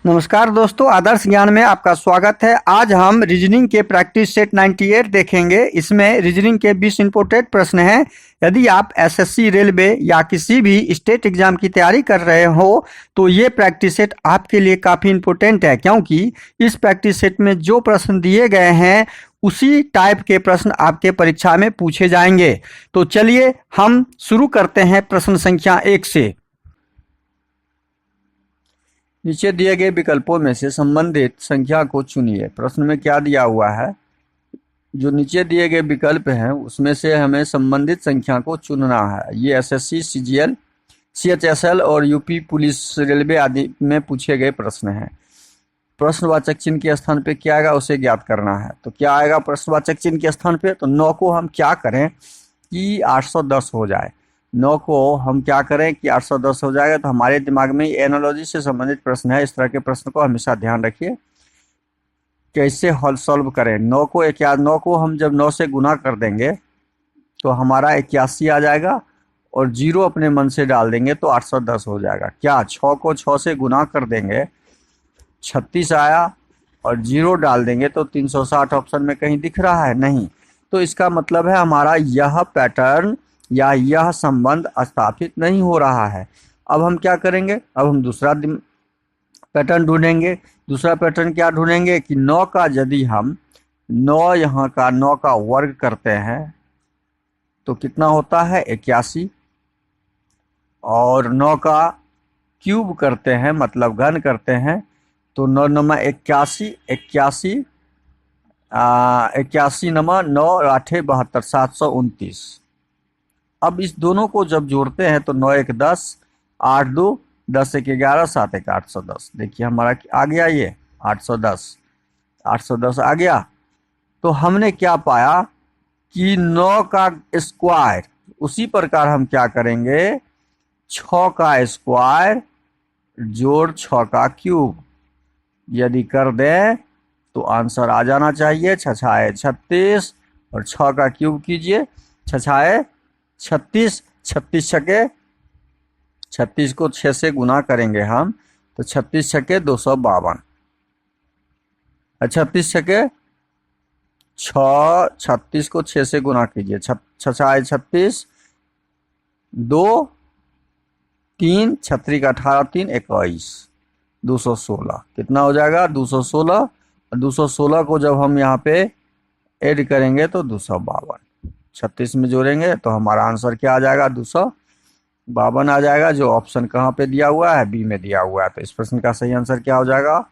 नमस्कार दोस्तों, आदर्श ज्ञान में आपका स्वागत है। आज हम रीजनिंग के प्रैक्टिस सेट 98 देखेंगे। इसमें रीजनिंग के 20 इंपोर्टेंट प्रश्न हैं। यदि आप एसएससी, रेलवे या किसी भी स्टेट एग्जाम की तैयारी कर रहे हो तो ये प्रैक्टिस सेट आपके लिए काफ़ी इंपॉर्टेंट है, क्योंकि इस प्रैक्टिस सेट में जो प्रश्न दिए गए हैं उसी टाइप के प्रश्न आपके परीक्षा में पूछे जाएंगे। तो चलिए हम शुरू करते हैं प्रश्न संख्या 1 से। नीचे दिए गए विकल्पों में से संबंधित संख्या को चुनिए। प्रश्न में क्या दिया हुआ है, जो नीचे दिए गए विकल्प हैं उसमें से हमें संबंधित संख्या को चुनना है। ये एसएससी, सीजीएल, सीएचएसएल और यूपी पुलिस, रेलवे आदि में पूछे गए प्रश्न हैं। प्रश्नवाचक चिन्ह के स्थान पे क्या आएगा उसे ज्ञात करना है। तो क्या आएगा प्रश्नवाचक चिन्ह के स्थान पे? तो 9 को हम क्या करें कि 810 हो जाए। 9 को हम क्या करें कि 810 हो जाएगा। तो हमारे दिमाग में एनालॉजी से संबंधित प्रश्न है। इस तरह के प्रश्न को हमेशा ध्यान रखिए, कैसे हल सॉल्व करें। 9 को हम जब 9 से गुना कर देंगे तो हमारा 81 आ जाएगा और 0 अपने मन से डाल देंगे तो 810 हो जाएगा। क्या 6 को 6 से गुना कर देंगे, 36 आया, और 0 डाल देंगे तो 360 ऑप्शन में कहीं दिख रहा है? नहीं। तो इसका मतलब है हमारा यह पैटर्न या यह संबंध स्थापित नहीं हो रहा है। अब हम क्या करेंगे, अब हम दूसरा पैटर्न ढूंढेंगे। दूसरा पैटर्न क्या ढूंढेंगे कि 9 का यदि हम 9 यहाँ का 9 का वर्ग करते हैं तो कितना होता है 81, और 9 का क्यूब करते हैं मतलब घन करते हैं तो 9 नमा 81, 81 नमा 9 8 72, 729। अब इस दोनों को जब जोड़ते हैं तो 9 1 10, 8 2 10 1 11, 7 1 810। देखिए हमारा आ गया ये 810 आ गया। तो हमने क्या पाया कि 9 का स्क्वायर, उसी प्रकार हम क्या करेंगे 6 का स्क्वायर जोड़ 6 का क्यूब यदि कर दें तो आंसर आ जाना चाहिए 6 36, और 6 का क्यूब कीजिए 6 36, 36 छके 36 को 6 से गुना करेंगे हम तो 36 छके 252, 36 छके 6, 36 को 6 से गुना कीजिए 6 36, 2 3 36 का 18 3 21, 216 कितना हो जाएगा 216। 216 को जब हम यहाँ पे ऐड करेंगे तो 252, 36 में जोड़ेंगे तो हमारा आंसर क्या आ जाएगा 252 आ जाएगा, जो ऑप्शन कहाँ पे दिया हुआ है, बी में दिया हुआ है। तो इस प्रश्न का सही आंसर क्या हो जाएगा,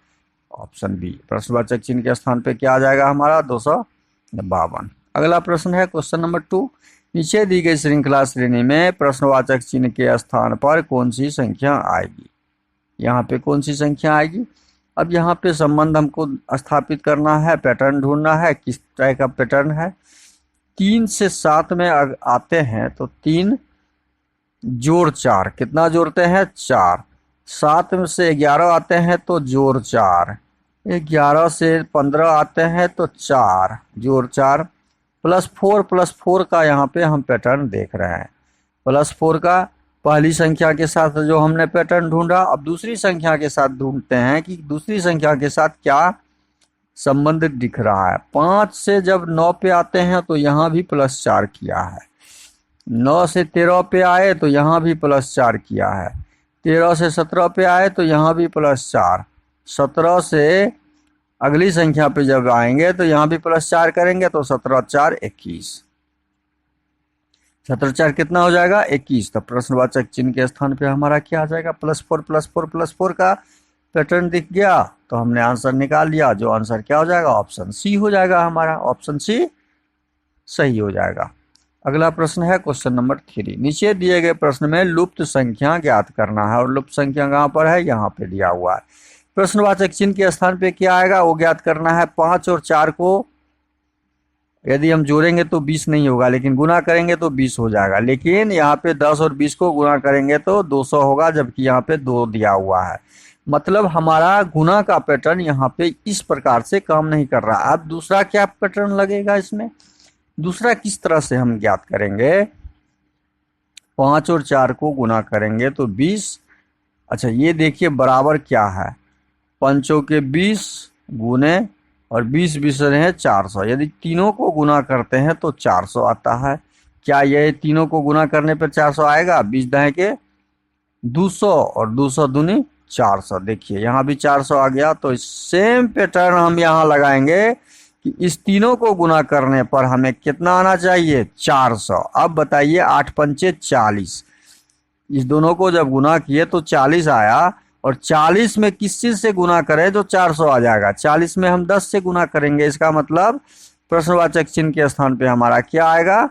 ऑप्शन बी। प्रश्नवाचक चिन्ह के स्थान पे क्या आ जाएगा हमारा 252। अगला प्रश्न है क्वेश्चन नंबर 2। नीचे दी गई श्रृंखला श्रेणी में प्रश्नवाचक चिन्ह के स्थान पर कौन सी संख्या आएगी। यहाँ पे कौन सी संख्या आएगी। अब यहाँ पे संबंध हमको स्थापित करना है, पैटर्न ढूंढना है, किस तरह का पैटर्न है। 3 से 7 में आते हैं तो 3 जोड़ 4 कितना जोड़ते हैं 4। 7 में से 11 आते हैं तो जोड़ 4। 11 से 15 आते हैं तो 4 जोड़ 4, +4 का यहाँ पे हम पैटर्न देख रहे हैं। +4 का पहली संख्या के साथ जो हमने पैटर्न ढूंढा, अब दूसरी संख्या के साथ ढूंढते हैं कि दूसरी संख्या के साथ क्या संबंध दिख रहा है। 5 से जब 9 पे आते हैं तो यहाँ भी +4 किया है। 9 से 13 पे आए तो यहाँ भी +4 किया है। 13 से 17 पे आए तो यहाँ भी +4। 17 से अगली संख्या पे जब आएंगे तो यहाँ भी +4 करेंगे तो 17 4 21, 17 4 कितना हो जाएगा 21। तो प्रश्नवाचक चिन्ह के स्थान पे हमारा क्या आ जाएगा +4 का पैटर्न दिख गया तो हमने आंसर निकाल लिया, जो आंसर क्या हो जाएगा ऑप्शन सी हो जाएगा हमारा। ऑप्शन सी सही हो जाएगा। अगला प्रश्न है क्वेश्चन नंबर 3। नीचे दिए गए प्रश्न में लुप्त संख्या ज्ञात करना है, और लुप्त संख्या कहाँ पर है, यहाँ पे दिया हुआ है। प्रश्नवाचक चिन्ह के स्थान पे क्या आएगा वो ज्ञात करना है। 5 और 4 को यदि हम जोड़ेंगे तो 20 नहीं होगा, लेकिन गुना करेंगे तो 20 हो जाएगा। लेकिन यहाँ पे 10 और 20 को गुना करेंगे तो 200 होगा, जबकि यहाँ पे 2 दिया हुआ है। मतलब हमारा गुना का पैटर्न यहाँ पे इस प्रकार से काम नहीं कर रहा। अब दूसरा क्या पैटर्न लगेगा इसमें, दूसरा किस तरह से हम ज्ञात करेंगे। 5 और 4 को गुना करेंगे तो 20। अच्छा ये देखिए बराबर क्या है, पंचों के 20 गुने और 20 20 रहे हैं 400। यदि तीनों को गुना करते हैं तो 400 आता है। क्या ये तीनों को गुना करने पर 400 आएगा? 20 दहे के 200 और 200 दूनी 400। देखिए यहाँ भी 400 आ गया। तो सेम पैटर्न हम यहाँ लगाएंगे कि इस तीनों को गुना करने पर हमें कितना आना चाहिए? 400। अब बताइए 8 पंचे 40, इस दोनों को जब गुना किए तो 40 आया, और 40 में किस चीज से गुना करें जो 400 आ जाएगा? 40 में हम 10 से गुना करेंगे। इसका मतलब प्रश्नवाचक चिन्ह के स्थान पे हमारा क्या आएगा?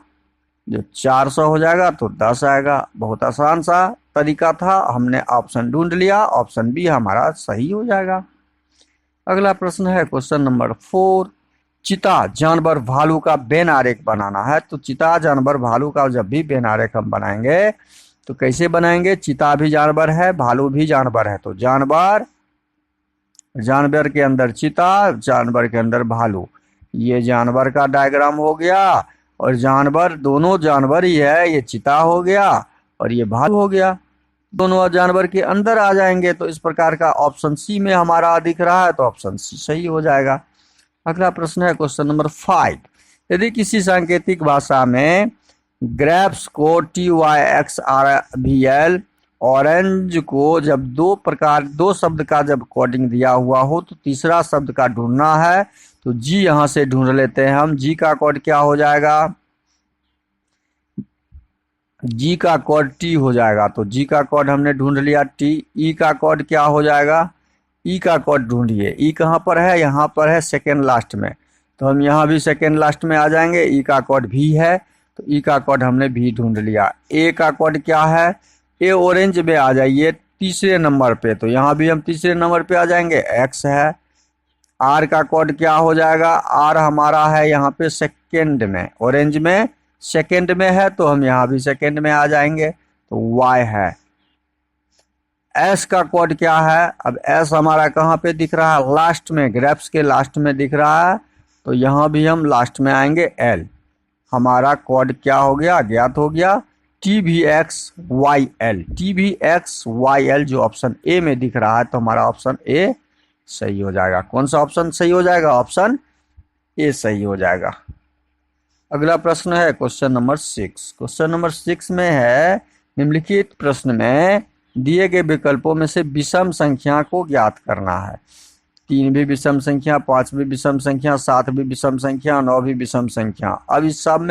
जो 400 हो जाएगा तो 10 आएगा। बहुत आसान सा तरीका था, हमने ऑप्शन ढूंढ लिया, ऑप्शन बी हमारा सही हो जाएगा। अगला प्रश्न है क्वेश्चन नंबर 4। चिता जानवर भालू का बेन आरेख बनाना है। तो चिता जानवर भालू का जब भी बेन आरेख हम बनाएंगे तो कैसे बनाएंगे? चिता भी जानवर है, भालू भी जानवर है, तो जानवर के अंदर चिता, जानवर के अंदर भालू, ये जानवर का डायग्राम हो गया। और जानवर दोनों जानवर ही है, ये चिता हो गया और ये भालू हो गया। दोनों जानवर के अंदर आ जाएंगे तो इस प्रकार का ऑप्शन सी में हमारा दिख रहा है, तो ऑप्शन सी सही हो जाएगा। अगला प्रश्न है क्वेश्चन नंबर 5। यदि किसी सांकेतिक भाषा में ग्रेप्स को TYXRVL, ऑरेंज को जब दो शब्द का जब कोडिंग दिया हुआ हो तो तीसरा शब्द का ढूंढना है, तो जी यहां से ढूंढ लेते हैं हम। जी का कोड क्या हो जाएगा? जी का कोड टी हो जाएगा। तो जी का कोड हमने ढूंढ लिया टी। ई का कोड क्या हो जाएगा? ई का कोड ढूंढिए। ई कहाँ पर है? यहाँ पर है सेकेंड लास्ट में, तो हम यहाँ भी सेकेंड लास्ट में आ जाएंगे। ई का कोड भी है, तो ई का कोड हमने भी ढूंढ लिया। ए का कोड क्या है? ए ऑरेंज में आ जाइए तीसरे नंबर पे, तो यहाँ भी हम तीसरे नंबर पे आ जाएंगे, एक्स है। आर का कोड क्या हो जाएगा? आर हमारा है यहाँ पे सेकेंड में, ऑरेंज में सेकेंड में है, तो हम यहाँ भी सेकेंड में आ जाएंगे, तो वाई है। एस का कोड क्या है? अब एस हमारा कहाँ पे दिख रहा है? लास्ट में, ग्रेप्स के लास्ट में दिख रहा है, तो यहाँ भी हम लास्ट में आएंगे। एल हमारा कोड क्या हो गया? ज्ञात हो गया। TVXYL, TVXYL जो ऑप्शन ए में दिख रहा है, तो हमारा ऑप्शन ए सही हो जाएगा। कौन सा ऑप्शन सही हो जाएगा? ऑप्शन ए सही हो जाएगा। अगला प्रश्न है क्वेश्चन नंबर 6। क्वेश्चन नंबर 6 में है निम्नलिखित प्रश्न में दिए गए विकल्पों में से विषम संख्या को ज्ञात करना है। 3 भी विषम संख्या, 5 भी विषम संख्या, 7 भी विषम संख्या, 9 भी विषम संख्या। अब इस सब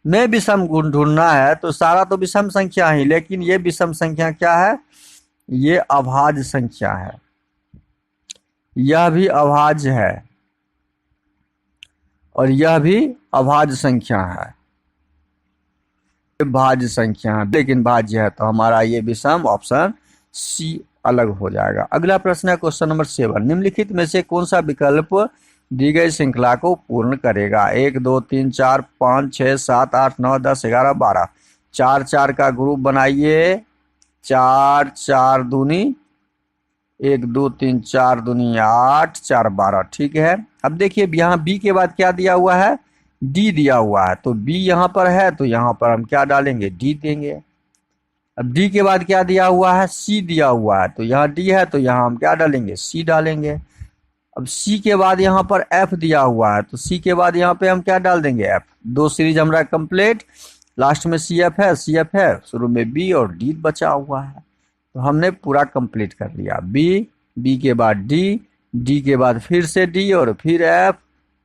में विषम गुण ढूंढना है, तो सारा तो विषम संख्या ही, लेकिन ये विषम संख्या क्या है? ये अभाज्य संख्या है, यह भी अभाज्य है और यह भी अभाज्य संख्या है। भाज्य संख्या है लेकिन भाज्य है, तो हमारा ये विषम ऑप्शन सी अलग हो जाएगा। अगला प्रश्न है क्वेश्चन नंबर 7। निम्नलिखित में से कौन सा विकल्प दी गई श्रृंखला को पूर्ण करेगा? 1 2 3 4 5 6 7 8 9 10 11 12। 4 4 का ग्रुप बनाइए। 4 4 दूनी 1 2 3 4 दूनी 8 4 12। ठीक है। अब देखिए यहाँ बी के बाद क्या दिया हुआ है? डी दिया हुआ है, तो बी यहाँ पर है, तो यहाँ पर हम क्या डालेंगे? डी देंगे। अब डी के बाद क्या दिया हुआ है? सी दिया हुआ है, तो यहाँ डी है, तो यहाँ हम क्या डालेंगे? सी डालेंगे। अब सी के बाद यहाँ पर एफ दिया हुआ है, तो सी के बाद यहाँ पे हम क्या डाल देंगे? एफ। 2 सीरीज हमारा कंप्लीट, लास्ट में सी एफ है, शुरू में बी और डी बचा हुआ है, तो हमने पूरा कंप्लीट कर लिया। बी के बाद डी के बाद फिर से डी और फिर एफ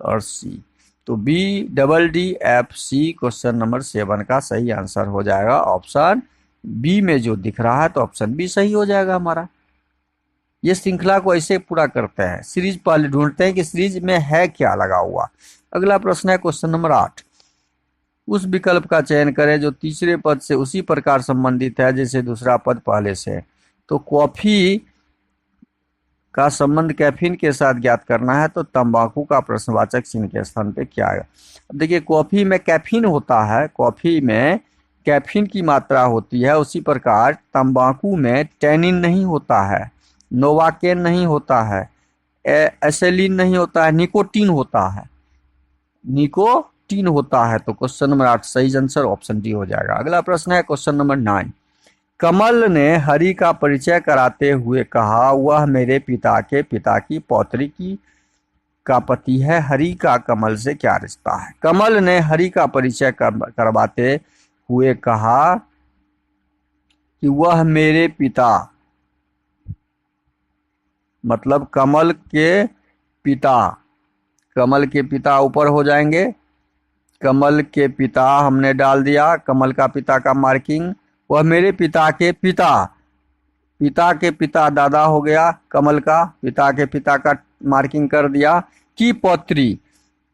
और सी, तो B double D F C question number 7 का सही आंसर हो जाएगा। ऑप्शन बी में जो दिख रहा है, तो ऑप्शन बी सही हो जाएगा हमारा। ये श्रृंखला को ऐसे पूरा करते हैं। सीरीज पहले ढूंढते हैं कि सीरीज में है क्या लगा हुआ। अगला प्रश्न है क्वेश्चन नंबर 8। उस विकल्प का चयन करें जो तीसरे पद से उसी प्रकार संबंधित है जैसे दूसरा पद पहले से। तो कॉफी का संबंध कैफीन के साथ ज्ञात करना है, तो तंबाकू का प्रश्नवाचक चिन्ह के स्थान पे क्या आएगा? अब देखिए कॉफी में कैफीन होता है, कॉफी में कैफीन की मात्रा होती है, उसी प्रकार तंबाकू में टैनिन नहीं होता है, नोवाकेन नहीं होता है, एसेलिन नहीं होता है, निकोटीन होता है, निकोटीन होता है। तो क्वेश्चन नंबर 8 सही आंसर ऑप्शन डी हो जाएगा। अगला प्रश्न है क्वेश्चन नंबर 9। कमल ने हरि का परिचय कराते हुए कहा, वह मेरे पिता के पिता की पौत्री की का पति है। हरि का कमल से क्या रिश्ता है? कमल ने हरि का परिचय करवाते हुए कहा कि वह मेरे पिता, मतलब कमल के पिता, कमल के पिता ऊपर हो जाएंगे। कमल के पिता हमने डाल दिया, कमल का पिता का मार्किंग। वह मेरे पिता के पिता, पिता के पिता दादा हो गया, कमल का पिता के पिता का मार्किंग कर दिया। की पौत्री,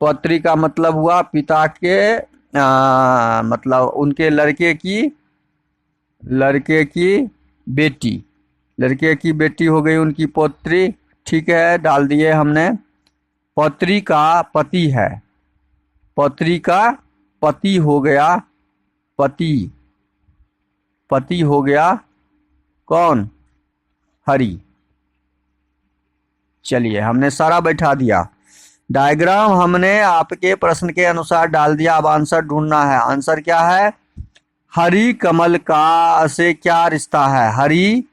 पौत्री का मतलब हुआ पिता के मतलब उनके लड़के की बेटी, लड़के की बेटी हो गई उनकी पौत्री। ठीक है, डाल दिए हमने। पौत्री का पति है, पौत्री का पति हो गया, पति, पति हो गया कौन? हरि। चलिए, हमने सारा बैठा दिया। डायग्राम हमने आपके प्रश्न के अनुसार डाल दिया। अब आंसर ढूंढना है। आंसर क्या है? हरि कमल का से क्या रिश्ता है? हरि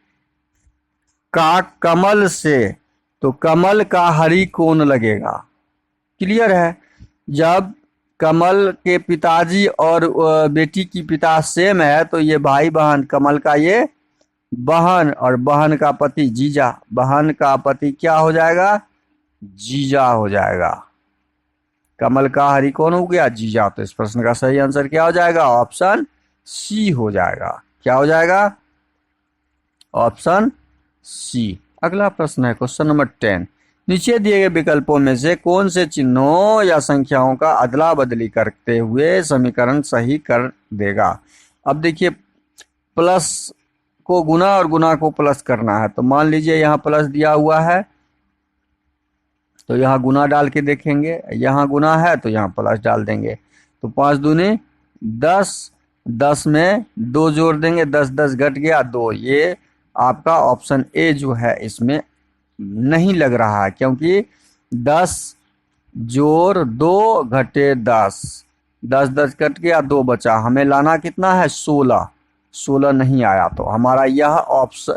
का कमल से, तो कमल का हरि कौन लगेगा? क्लियर है। जब कमल के पिताजी और बेटी की पिता सेम है तो ये भाई बहन, कमल का ये बहन और बहन का पति जीजा, बहन का पति क्या हो जाएगा? जीजा हो जाएगा। कमल का हरि कौन हो गया? जीजा। तो इस प्रश्न का सही आंसर क्या हो जाएगा? ऑप्शन सी हो जाएगा। क्या हो जाएगा? Option C. अगला प्रश्न है क्वेश्चन नंबर 10। नीचे दिए गए विकल्पों में से कौन से चिन्हों या संख्याओं का अदला बदली करते हुए समीकरण सही कर देगा? अब देखिए, प्लस को गुना और गुना को प्लस करना है। तो मान लीजिए यहाँ प्लस दिया हुआ है तो यहाँ गुना डाल के देखेंगे, यहाँ गुना है तो यहाँ प्लस डाल देंगे। तो 5 दूनी 10, 10 में 2 जोड़ देंगे, 10 10 घट गया 2। ये आपका ऑप्शन ए जो है इसमें नहीं लग रहा है, क्योंकि 10 जोड़ 2 घटे 10, 10 10 कट गया, 2 बचा। हमें लाना कितना है? 16, 16 नहीं आया। तो हमारा यह ऑप्शन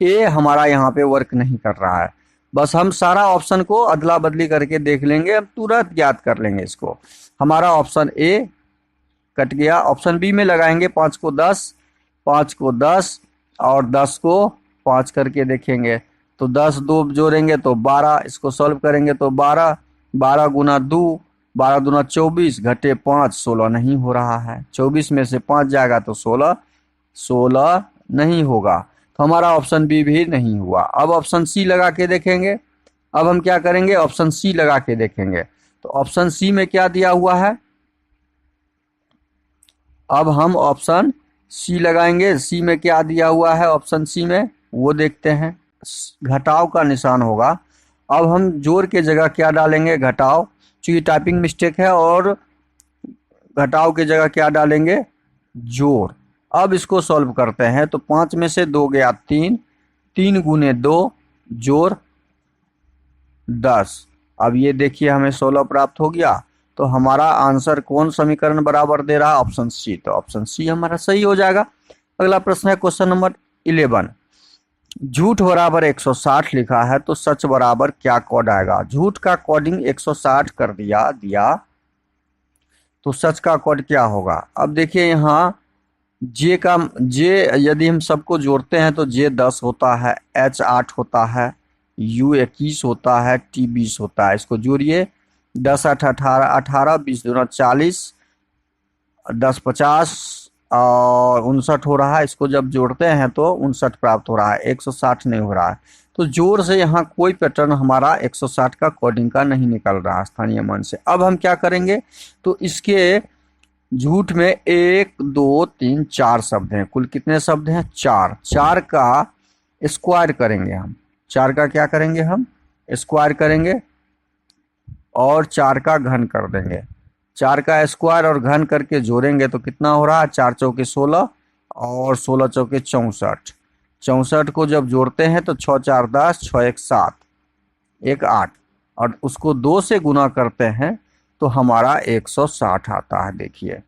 ए हमारा यहाँ पे वर्क नहीं कर रहा है। बस हम सारा ऑप्शन को अदला बदली करके देख लेंगे, हम तुरंत याद कर लेंगे इसको। हमारा ऑप्शन ए कट गया। ऑप्शन बी में लगाएंगे 5 को 10, 5 को 10 और 10 को 5 करके देखेंगे। तो 10 2 जोड़ेंगे तो 12, इसको सॉल्व करेंगे तो 12, 12 गुना 2, 12 दूना 24 घटे 5, 16 नहीं हो रहा है। 24 में से 5 जाएगा तो 16, 16 नहीं होगा। तो हमारा ऑप्शन बी भी नहीं हुआ। अब ऑप्शन सी लगा के देखेंगे। अब हम क्या करेंगे? ऑप्शन सी लगा के देखेंगे। तो ऑप्शन सी में क्या दिया हुआ है? अब हम ऑप्शन सी लगाएंगे। सी में क्या दिया हुआ है? ऑप्शन सी में वो देखते हैं। घटाव का निशान होगा। अब हम जोड़ के जगह क्या डालेंगे? घटाव, चूंकि टाइपिंग मिस्टेक है, और घटाव की जगह क्या डालेंगे? जोड़। अब इसको सॉल्व करते हैं। तो 5 में से 2 गया 3, 3 गुने 2 जोड़ 10। अब ये देखिए हमें 16 प्राप्त हो गया। तो हमारा आंसर कौन समीकरण बराबर दे रहा है? Option C. तो ऑप्शन सी हमारा सही हो जाएगा। अगला प्रश्न है क्वेश्चन नंबर 11। झूठ बराबर 160 लिखा है तो सच बराबर क्या कोड आएगा? झूठ का कोडिंग 160 कर दिया तो सच का कोड क्या होगा? अब देखिए यहाँ जे यदि हम सबको जोड़ते हैं तो जे 10 होता है, एच 8 होता है, यू 21 होता है, टी 20 होता है। इसको जोड़िए, 10 8 18, 18 20 दूना 40, 10 50 और 59 हो रहा है। इसको जब जोड़ते हैं तो 59 प्राप्त हो रहा है, 160 नहीं हो रहा है। तो जोड़ से यहाँ कोई पैटर्न हमारा 160 का कोडिंग का नहीं निकल रहा स्थानीय मान से। अब हम क्या करेंगे? तो इसके झूठ में 1 2 3 4 शब्द हैं। कुल कितने शब्द हैं? 4। 4 का स्क्वायर करेंगे हम। 4 का क्या करेंगे? हम स्क्वायर करेंगे और 4 का घन कर देंगे। 4 का स्क्वायर और घन करके जोड़ेंगे तो कितना हो रहा है? 4 चौके 16 और 16 चौके 64। 64 को जब जोड़ते हैं तो 6 4 10, 6 1 7, 1 8 और उसको 2 से गुना करते हैं तो हमारा 160 आता है। देखिए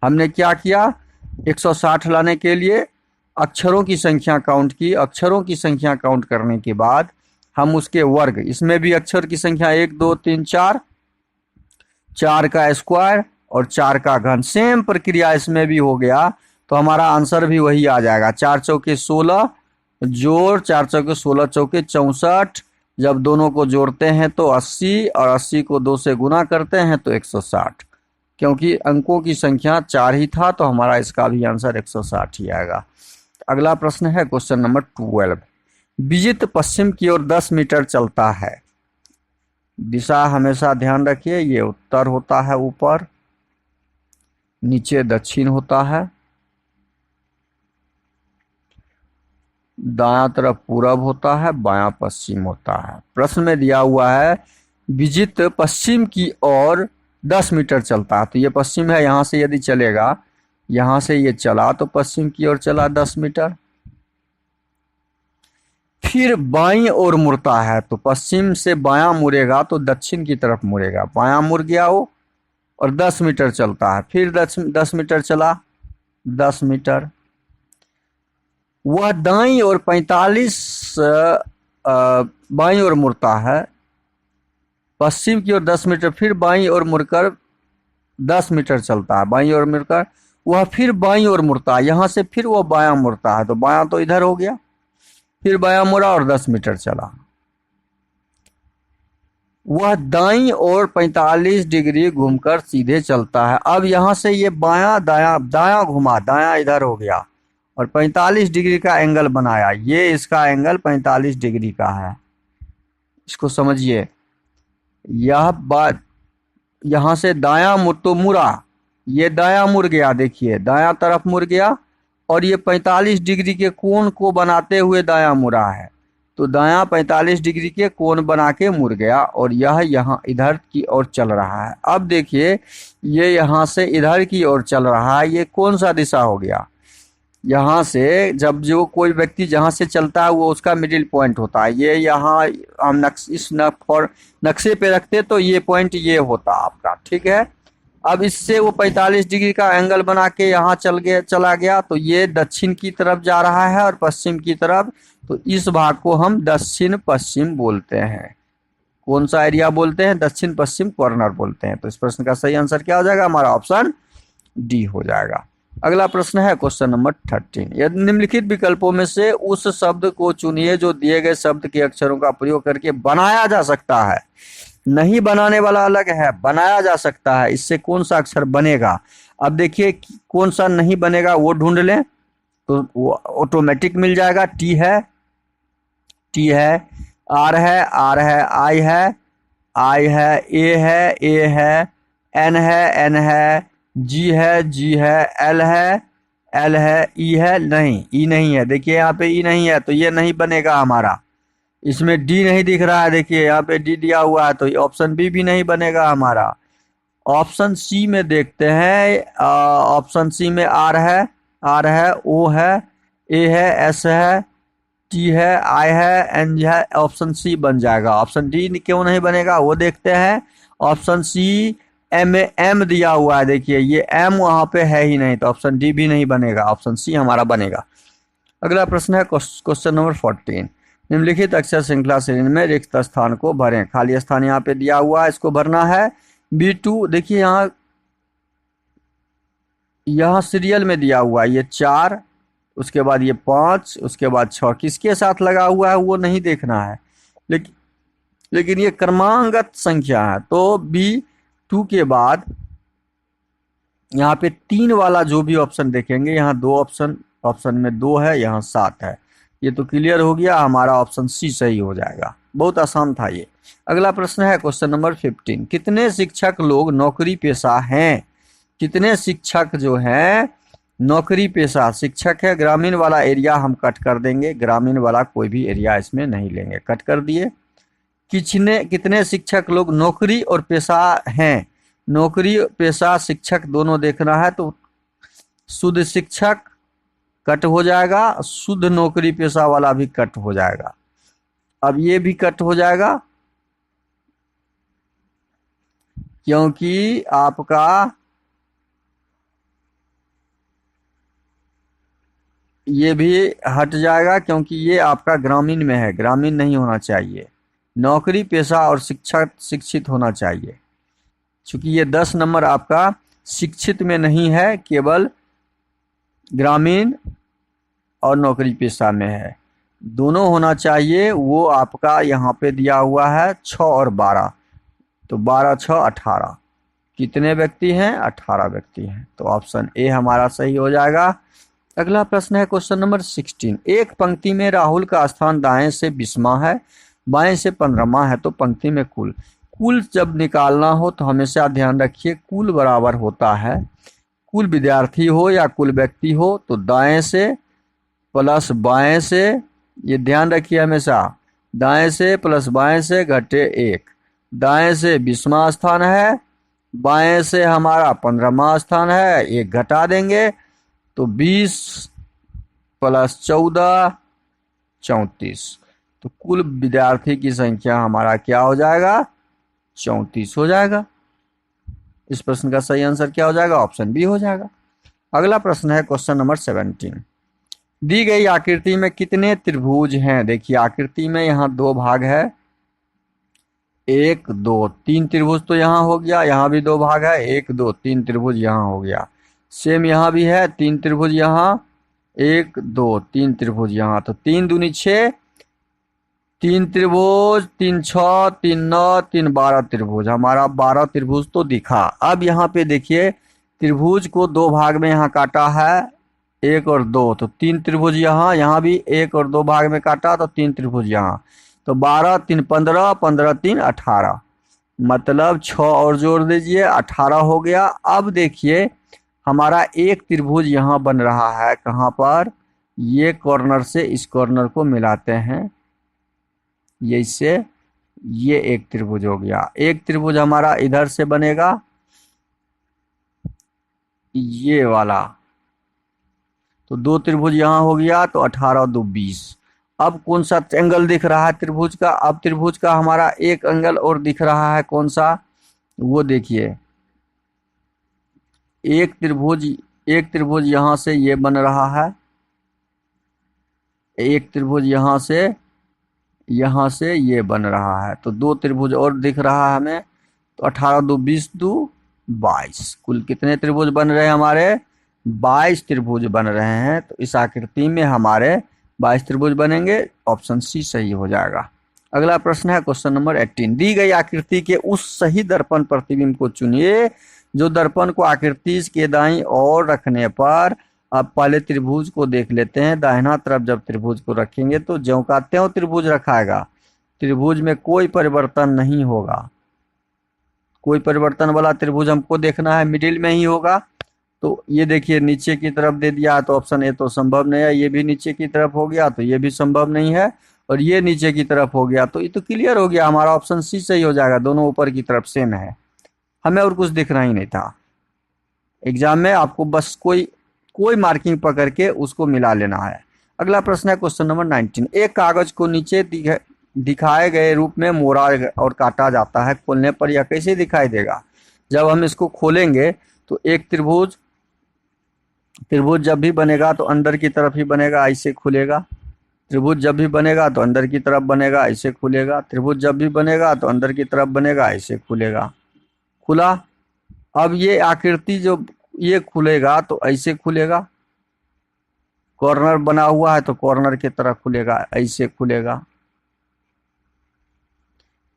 हमने क्या किया? 160 लाने के लिए अक्षरों की संख्या काउंट की, अक्षरों की संख्या काउंट करने के बाद हम उसके वर्ग, इसमें भी अक्षर की संख्या 1 2 3 4, 4 का स्क्वायर और 4 का घन, सेम प्रक्रिया इसमें भी हो गया तो हमारा आंसर भी वही आ जाएगा। 4 चौके 16 जोड़ 4 चौके 16 चौके 64, जब दोनों को जोड़ते हैं तो 80 और 80 को 2 से गुना करते हैं तो 160। क्योंकि अंकों की संख्या 4 ही था तो हमारा इसका भी आंसर 160 ही आएगा। अगला प्रश्न है क्वेश्चन नंबर 12। विजित पश्चिम की ओर 10 मीटर चलता है। दिशा हमेशा ध्यान रखिए, ये उत्तर होता है ऊपर, नीचे दक्षिण होता है, दायां तरफ पूरब होता है, बायां पश्चिम होता है। प्रश्न में दिया हुआ है विजित पश्चिम की ओर 10 मीटर चलता है, तो ये पश्चिम है, यहां से यदि चलेगा, यहां से ये चला तो पश्चिम की ओर चला 10 मीटर, फिर बाईं ओर मुड़ता है तो पश्चिम से बायां मुड़ेगा तो दक्षिण की तरफ मुड़ेगा, बायां मुड़ गया वो और 10 मीटर चलता है, फिर 10 मीटर चला, 10 मीटर, वह दाईं ओर 45 बाईं ओर मुड़ता है, पश्चिम की ओर 10 मीटर, फिर बाईं ओर मुड़कर 10 मीटर चलता है, बाईं ओर मुड़कर वह फिर बाईं ओर मुड़ता है, यहां से फिर वह बायां मुड़ता है, तो बायां तो इधर हो गया, फिर बायां मुड़ा और 10 मीटर चला। वह दाईं ओर 45 डिग्री घूमकर सीधे चलता है। अब यहां से ये बायां दायां दायां घुमा, दायां इधर हो गया और 45 डिग्री का एंगल बनाया, ये इसका एंगल 45 डिग्री का है, इसको समझिए। यह बात यहां से दायां मुड़ तो मुड़ा, ये दायां मुड़ गया, देखिए दायां तरफ मुड़ गया और ये 45 डिग्री के कोण को बनाते हुए दायां मुड़ा है, तो दायां 45 डिग्री के कोण बना के मुड़ गया और यह यहाँ इधर की ओर चल रहा है। अब देखिए ये यहाँ से इधर की ओर चल रहा है, ये कौन सा दिशा हो गया, यहाँ से जब जो कोई व्यक्ति जहाँ से चलता है वो उसका मिडिल पॉइंट होता है, ये यहाँ हम इस नक्शे पे रखते तो ये पॉइंट ये होता आपका, ठीक है। अब इससे वो 45 डिग्री का एंगल बना के यहाँ चला गया तो ये दक्षिण की तरफ जा रहा है और पश्चिम की तरफ, तो इस भाग को हम दक्षिण पश्चिम बोलते हैं। कौन सा एरिया बोलते हैं, दक्षिण पश्चिम कॉर्नर बोलते हैं। तो इस प्रश्न का सही आंसर क्या हो जाएगा, हमारा ऑप्शन डी हो जाएगा। अगला प्रश्न है क्वेश्चन नंबर 13। यदि निम्नलिखित विकल्पों में से उस शब्द को चुनिए जो दिए गए शब्द के अक्षरों का प्रयोग करके बनाया जा सकता है। नहीं बनाने वाला अलग है, बनाया जा सकता है, इससे कौन सा अक्षर बनेगा। अब देखिए कौन सा नहीं बनेगा वो ढूंढ लें तो वो ऑटोमेटिक मिल जाएगा। टी है, टी है, आर है, आर है, आई है, आई है, ए है, एन है, एन है, जी है, जी है, एल है, एल है, ई है, नहीं ई नहीं है, देखिए यहाँ पे ई नहीं है तो ये नहीं बनेगा हमारा। इसमें डी नहीं दिख रहा है, देखिए यहाँ पे डी दिया हुआ है तो ऑप्शन बी भी नहीं बनेगा हमारा। ऑप्शन सी में देखते हैं, ऑप्शन सी में आर है, आर है, ओ है, ए है, एस है, टी है, आई है, एन है, ऑप्शन सी बन जाएगा। ऑप्शन डी क्यों नहीं बनेगा वो देखते हैं। ऑप्शन सी एम दिया हुआ है, देखिए ये एम वहां पे है ही नहीं तो ऑप्शन डी भी नहीं बनेगा, ऑप्शन सी हमारा बनेगा। अगला प्रश्न है क्वेश्चन नंबर 14। निम्नलिखित अक्षर श्रृंखला श्रेणी में रिक्त स्थान को भरें। खाली स्थान यहाँ पे दिया हुआ है, इसको भरना है। B2 देखिए यहाँ सीरियल में दिया हुआ है, ये 4, उसके बाद ये 5, उसके बाद 6, किसके साथ लगा हुआ है वो नहीं देखना है, लेकिन ये क्रमांगत संख्या है तो B2 के बाद यहाँ पे 3 वाला जो भी ऑप्शन देखेंगे, यहाँ 2 ऑप्शन में 2 है, यहाँ 7 है, ये तो क्लियर हो गया, हमारा ऑप्शन सी सही हो जाएगा। बहुत आसान था ये। अगला प्रश्न है क्वेश्चन नंबर 15। कितने शिक्षक लोग नौकरी पेशा हैं। कितने शिक्षक जो हैं नौकरी पेशा शिक्षक है। ग्रामीण वाला एरिया हम कट कर देंगे, ग्रामीण वाला कोई भी एरिया इसमें नहीं लेंगे, कट कर दिए। कितने शिक्षक लोग नौकरी और पेशा हैं। नौकरी पेशा शिक्षक दोनों देखना है तो शुद्ध शिक्षक कट हो जाएगा, शुद्ध नौकरी पेशा वाला भी कट हो जाएगा। अब ये भी कट हो जाएगा क्योंकि आपका ये भी हट जाएगा क्योंकि ये आपका ग्रामीण में है, ग्रामीण नहीं होना चाहिए। नौकरी पेशा और शिक्षित होना चाहिए। चूंकि ये 10 नंबर आपका शिक्षित में नहीं है, केवल ग्रामीण और नौकरी पेशा में है। दोनों होना चाहिए। वो आपका यहाँ पे दिया हुआ है 6 और 12, तो 12 6 18। कितने व्यक्ति हैं? 18 व्यक्ति हैं। तो ऑप्शन ए हमारा सही हो जाएगा। अगला प्रश्न है क्वेश्चन नंबर 16। एक पंक्ति में राहुल का स्थान दाएं से 20वां है, बाएं से 15वां है, तो पंक्ति में कुल जब निकालना हो तो हमेशा ध्यान रखिए कुल बराबर होता है, कुल विद्यार्थी हो या कुल व्यक्ति हो, तो दाएं से प्लस बाएं से, ये ध्यान रखिए हमेशा, दाएं से प्लस बाएं से घटे 1। दाएं से 20वां स्थान है, बाएं से हमारा 15वां स्थान है, 1 घटा देंगे तो 20 प्लस 14 34। तो कुल विद्यार्थी की संख्या हमारा क्या हो जाएगा? 34 हो जाएगा। इस प्रश्न का सही आंसर क्या हो जाएगा? ऑप्शन बी हो जाएगा। अगला प्रश्न है क्वेश्चन नंबर 17। दी गई आकृति में कितने त्रिभुज हैं? देखिए आकृति में यहाँ 2 भाग है, 1 2 3 त्रिभुज तो यहाँ हो गया, यहाँ भी 2 भाग है, 1 2 3 त्रिभुज यहाँ हो गया। सेम यहाँ भी है 3 त्रिभुज यहाँ, 1 2 3 त्रिभुज यहाँ, तो 3 दूनी 6, 3 त्रिभुज, 3 6, 3 9, 3 12 त्रिभुज। हमारा 12 त्रिभुज तो दिखा। अब यहाँ पे देखिए त्रिभुज को 2 भाग में यहाँ काटा है, 1 और 2, तो 3 त्रिभुज यहाँ, यहाँ भी 1 और 2 भाग में काटा तो 3 त्रिभुज यहाँ, तो 12 3 15, 15 3 18, मतलब 6 और जोड़ दीजिए 18 हो गया। अब देखिए हमारा एक त्रिभुज यहाँ बन रहा है, कहाँ पर? ये कॉर्नर से इस कॉर्नर को मिलाते हैं, ये इससे ये एक त्रिभुज हो गया। एक त्रिभुज हमारा इधर से बनेगा, ये वाला, तो 2 त्रिभुज यहाँ हो गया, तो 18 और 2 20। अब कौन सा एंगल दिख रहा है त्रिभुज का? अब त्रिभुज का हमारा एक एंगल और दिख रहा है, कौन सा? वो देखिए एक त्रिभुज यहाँ से ये बन रहा है, एक त्रिभुज यहाँ से ये बन रहा है, तो 2 त्रिभुज और दिख रहा है हमें, तो 18 2 20 2 22। कुल कितने त्रिभुज बन रहे हैं हमारे? 22 त्रिभुज बन रहे हैं। तो इस आकृति में हमारे 22 त्रिभुज बनेंगे। ऑप्शन सी सही हो जाएगा। अगला प्रश्न है क्वेश्चन नंबर 18। दी गई आकृति के उस सही दर्पण प्रतिबिंब को चुनिए जो दर्पण को आकृति के दाईं ओर रखने पर, अब पहले त्रिभुज को देख लेते हैं। दाहिना तरफ जब त्रिभुज को रखेंगे तो ज्यों का त्यों त्रिभुज रखाएगा, त्रिभुज में कोई परिवर्तन नहीं होगा। कोई परिवर्तन वाला त्रिभुज हमको देखना है, मिडिल में ही होगा। तो ये देखिए नीचे की तरफ दे दिया, तो ऑप्शन ए तो संभव नहीं है। ये भी नीचे की तरफ हो गया, तो ये भी संभव नहीं है। और ये नीचे की तरफ हो गया, तो ये तो क्लियर हो गया, हमारा ऑप्शन सी सही हो जाएगा। दोनों ऊपर की तरफ सेम है, हमें और कुछ दिखना ही नहीं था। एग्जाम में आपको बस कोई मार्किंग पकड़ के उसको मिला लेना है। अगला प्रश्न है क्वेश्चन नंबर 19। एक कागज को नीचे दिखाए गए रूप में मोड़ा और काटा जाता है, खोलने पर यह कैसे दिखाई देगा? जब हम इसको खोलेंगे तो एक त्रिभुज जब भी बनेगा तो अंदर की तरफ ही बनेगा, ऐसे खुलेगा। त्रिभुज जब भी बनेगा तो अंदर की तरफ बनेगा, ऐसे खुलेगा। त्रिभुज जब भी बनेगा तो अंदर की तरफ बनेगा, ऐसे खुलेगा। खुला। अब ये आकृति जो ये खुलेगा तो ऐसे खुलेगा, कॉर्नर बना हुआ है तो कॉर्नर की तरफ खुलेगा, ऐसे खुलेगा।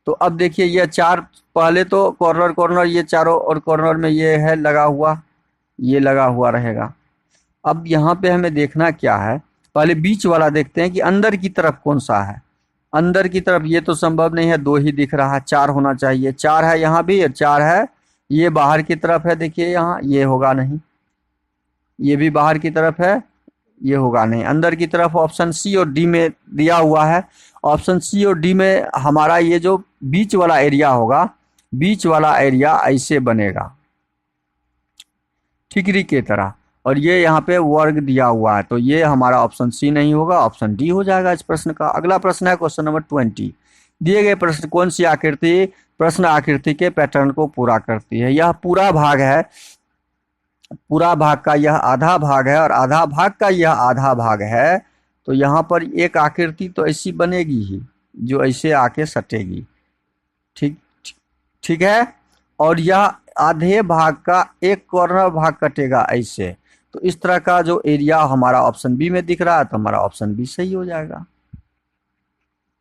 तो अब देखिए ये 4, पहले तो कॉर्नर ये चारों और कॉर्नर में ये है लगा हुआ, ये लगा हुआ रहेगा। अब यहाँ पे हमें देखना क्या है, पहले बीच वाला देखते हैं कि अंदर की तरफ कौन सा है। अंदर की तरफ ये तो संभव नहीं है, 2 ही दिख रहा है, 4 होना चाहिए। 4 है यहाँ भी, 4 है। ये बाहर की तरफ है, देखिए यहाँ, ये होगा नहीं। ये भी बाहर की तरफ है, ये होगा नहीं। अंदर की तरफ ऑप्शन सी और डी में दिया हुआ है। ऑप्शन सी और डी में हमारा ये जो बीच वाला एरिया होगा, बीच वाला एरिया ऐसे बनेगा ठिकरी के तरह, और ये यहाँ पे वर्ग दिया हुआ है, तो ये हमारा ऑप्शन सी नहीं होगा, ऑप्शन डी हो जाएगा इस प्रश्न का। अगला प्रश्न है क्वेश्चन नंबर 20। दिए गए प्रश्न कौन सी आकृति प्रश्न आकृति के पैटर्न को पूरा करती है? यह पूरा भाग है पूरा भाग का यह आधा भाग है और आधा भाग का यह आधा भाग है, तो यहाँ पर एक आकृति तो ऐसी बनेगी ही जो ऐसे आके सटेगी। ठीक ठीक है। और यह आधे भाग का एक कॉर्नर भाग कटेगा ऐसे। तो इस तरह का जो एरिया हमारा ऑप्शन बी में दिख रहा है, तो हमारा ऑप्शन बी सही हो जाएगा।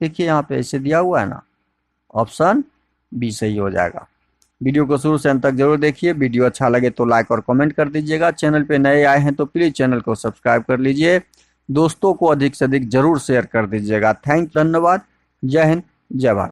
देखिए यहाँ पे ऐसे दिया हुआ है ना, ऑप्शन बी सही हो जाएगा। वीडियो को शुरू से अंत तक जरूर देखिए। वीडियो अच्छा लगे तो लाइक और कमेंट कर दीजिएगा। चैनल पे नए आए हैं तो प्लीज़ चैनल को सब्सक्राइब कर लीजिए। दोस्तों को अधिक से अधिक जरूर शेयर कर दीजिएगा। धन्यवाद। जय हिंद, जय भारत।